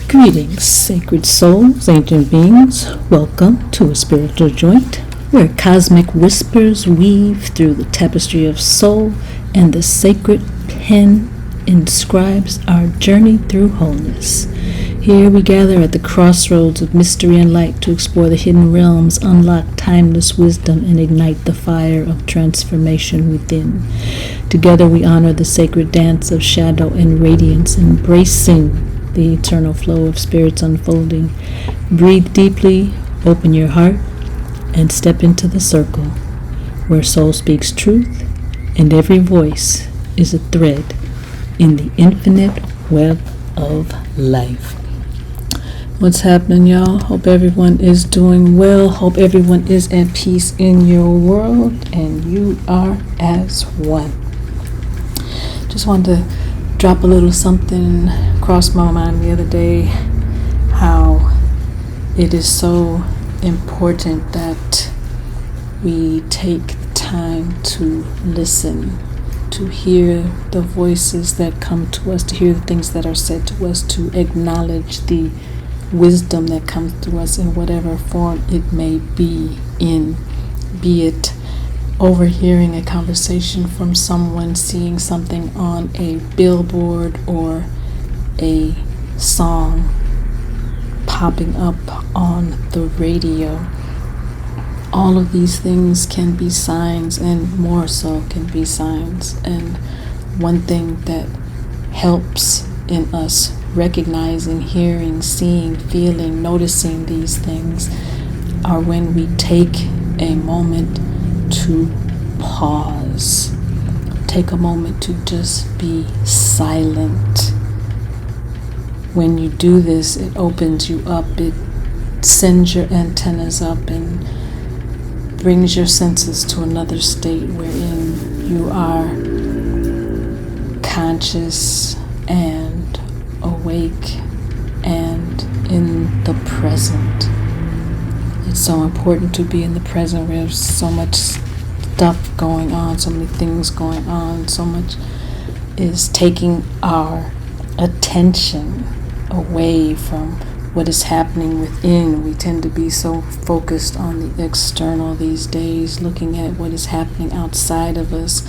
Greetings, sacred souls, ancient beings. Welcome to a spiritual joint where cosmic whispers weave through the tapestry of soul and the sacred pen inscribes our journey through wholeness. Here we gather at the crossroads of mystery and light to explore the hidden realms, unlock timeless wisdom, and ignite the fire of transformation within. Together we honor the sacred dance of shadow and radiance, embracing the eternal flow of spirits unfolding. Breathe deeply, open your heart, and step into the circle where soul speaks truth and every voice is a thread in the infinite web of life. What's happening, y'all? Hope everyone is doing well. Hope everyone is at peace in your world, and you are as one. Just wanted to drop a little something across my mind the other day, how it is so important that we take time to listen, to hear the voices that come to us, to hear the things that are said to us, to acknowledge the wisdom that comes to us in whatever form it may be in, be it overhearing a conversation from someone, seeing something on a billboard, or a song popping up on the radio. All of these things can be signs, and more so can be signs. And one thing that helps in us recognizing, hearing, seeing, feeling, noticing these things are when we take a moment to pause. Take a moment to just be silent. When you do this, it opens you up, it sends your antennas up and brings your senses to another state wherein you are conscious and awake and in the present. It's so important to be in the present. There's so much stuff going on, so many things going on, so much is taking our attention away from what is happening within. We tend to be so focused on the external these days, looking at what is happening outside of us.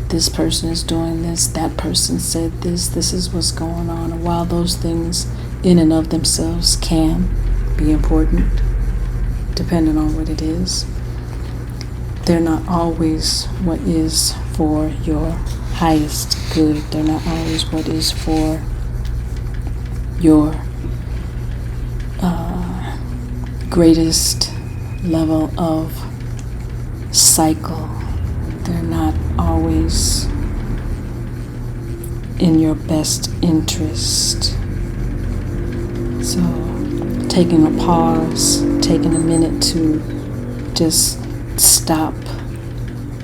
This person is doing this, that person said this is what's going on. And while those things in and of themselves can be important, depending on what it is, they're not always what is for your highest good. They're not always what is for your greatest level of cycle. They're not always in your best interest. So taking a pause, taking a minute to just stop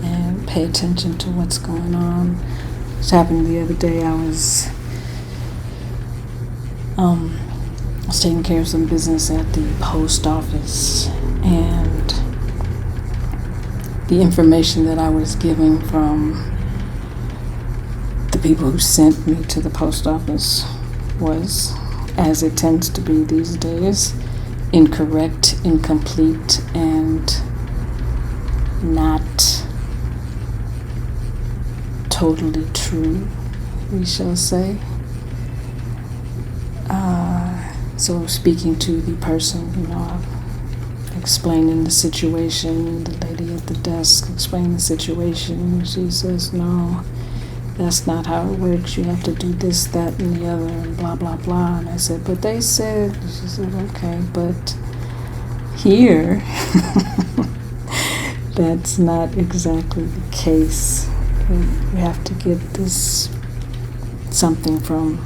and pay attention to what's going on. What's happened the other day, I was taking care of some business at the post office, and the information that I was given from the people who sent me to the post office was, as it tends to be these days, incorrect, incomplete, and not totally true, we shall say. So speaking to the person, explaining the situation, the lady at the desk explained the situation, and she says, no, that's not how it works. You have to do this, that, and the other, and blah, blah, blah. And I said, but they said, she said, okay, but here, that's not exactly the case. You have to get this something from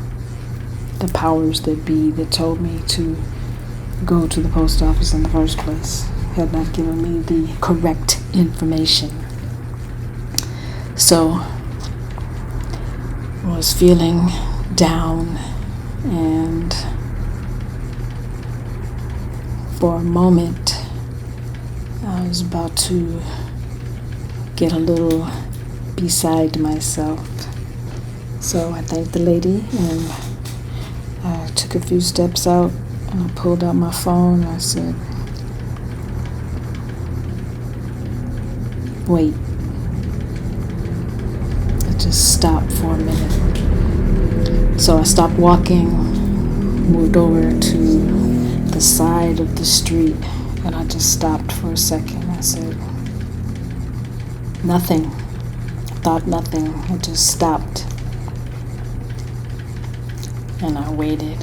the powers that be that told me to go to the post office in the first place, had not given me the correct information. So I was feeling down, and for a moment I was about to get a little beside myself. So I thanked the lady and I took a few steps out and I pulled out my phone and I said, wait. I just stopped for a minute. So I stopped walking, moved over to the side of the street, and I just stopped for a second. I said, nothing. I thought nothing. I just stopped. And I waited.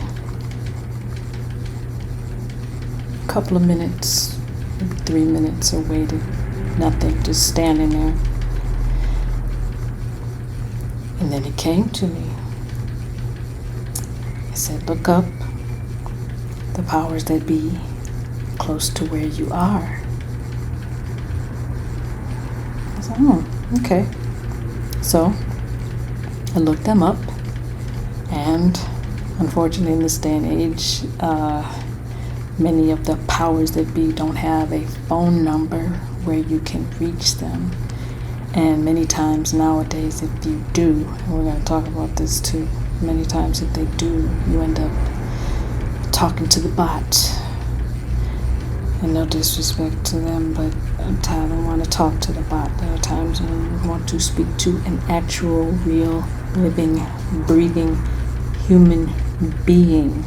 A couple of minutes, maybe 3 minutes, I waited. Nothing, just standing there. And then it came to me. It said, look up. The powers that be close to where you are. I said, okay. So I looked them up, and unfortunately in this day and age, many of the powers that be don't have a phone number where you can reach them. And many times nowadays, if you do, and we're going to talk about this too, many times if they do, you end up talking to the bot. And no disrespect to them, but I don't want to talk to the bot. There are times when you want to speak to an actual, real, living, breathing human being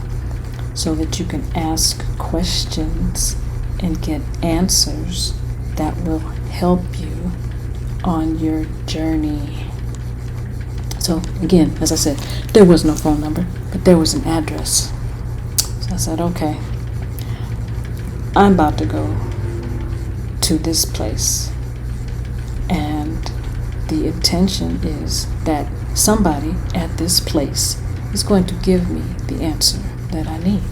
so that you can ask questions and get answers that will help you on your journey. So again, as I said, there was no phone number, but there was an address. So I said, okay, I'm about to go to this place, and the intention is that somebody at this place is going to give me the answer that I need.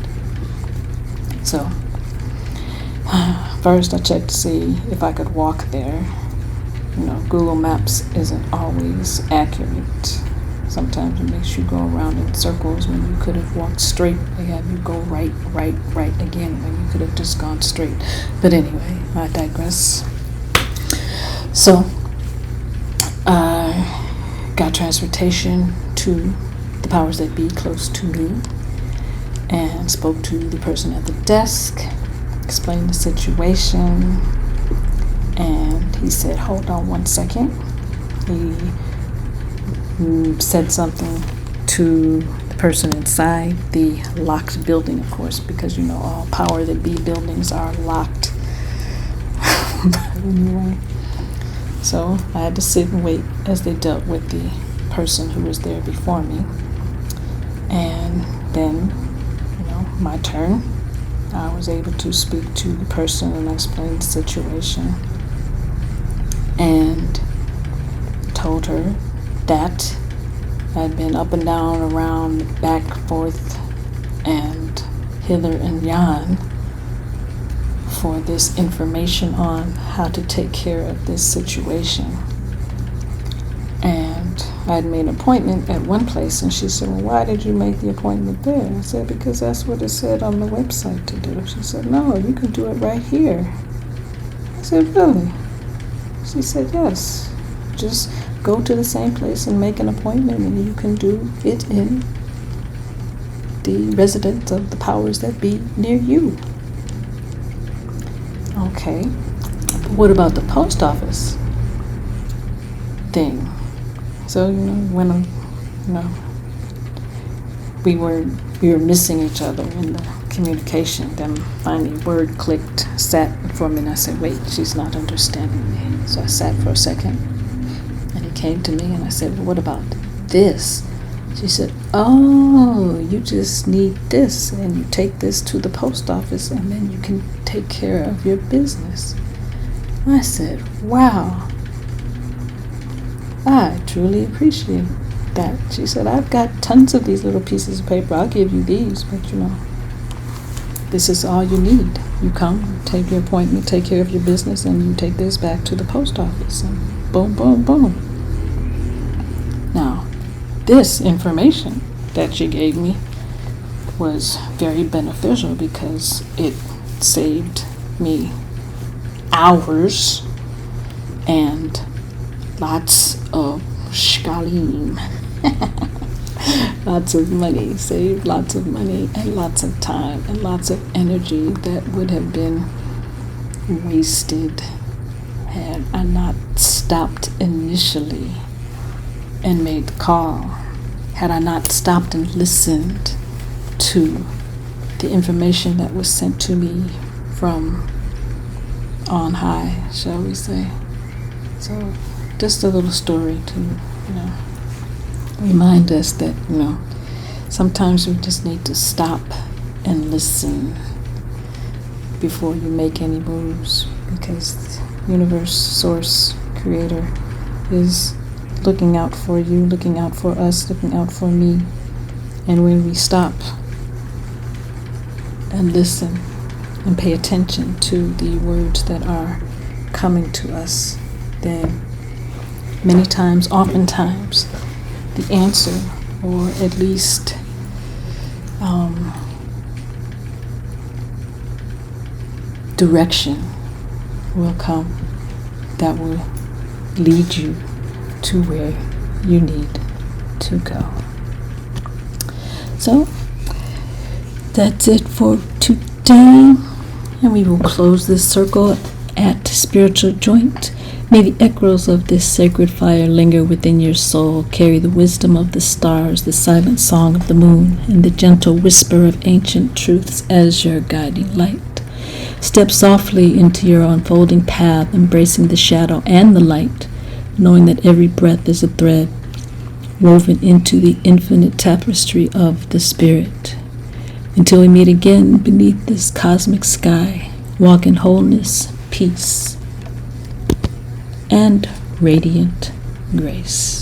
So first I checked to see if I could walk there. You know, Google Maps isn't always accurate. Sometimes it makes you go around in circles when you could have walked straight. They have you go right again when you could have just gone straight. But anyway, I digress. So I got transportation to the powers that be close to me and spoke to the person at the desk, explained the situation. And he said, hold on one second. He said something to the person inside the locked building, of course, because you know all power that be buildings are locked. But anyway, so I had to sit and wait as they dealt with the person who was there before me. And then, you know, my turn. I was able to speak to the person and explain the situation. And told her that I'd been up and down, around, back, forth, and hither and yon for this information on how to take care of this situation. And I'd made an appointment at one place, and she said, well, why did you make the appointment there? I said, because that's what it said on the website to do. She said, no, you can do it right here. I said, really? She said, yes. Just go to the same place and make an appointment, and you can do it in the residence of the powers that be near you. Okay. But what about the post office thing? So, you know, when we were missing each other in the communication. Then finally word clicked, sat for a minute. I said, wait, she's not understanding me. So I sat for a second, and he came to me and I said, well, what about this? She said, oh, you just need this, and you take this to the post office, and then you can take care of your business. I said, wow, I truly appreciate that. She said, I've got tons of these little pieces of paper. I'll give you these, but you know, this is all you need. You come, take your appointment, take care of your business, and you take this back to the post office, and boom, boom, boom. Now, this information that she gave me was very beneficial because it saved me hours and lots of shkalim. lots of money, save lots of money and lots of time and lots of energy that would have been wasted had I not stopped initially and made the call, had I not stopped and listened to the information that was sent to me from on high, shall we say. So just a little story to, remind us that, sometimes we just need to stop and listen before you make any moves, because the universe, source, creator is looking out for you, looking out for us, looking out for me. And when we stop and listen and pay attention to the words that are coming to us, then many times, oftentimes, the answer, or at least direction, will come that will lead you to where you need to go. So that's it for today, and we will close this circle at Spiritual Joint. May the echoes of this sacred fire linger within your soul, carry the wisdom of the stars, the silent song of the moon, and the gentle whisper of ancient truths as your guiding light. Step softly into your unfolding path, embracing the shadow and the light, knowing that every breath is a thread woven into the infinite tapestry of the Spirit. Until we meet again beneath this cosmic sky, walk in wholeness, peace, and radiant grace.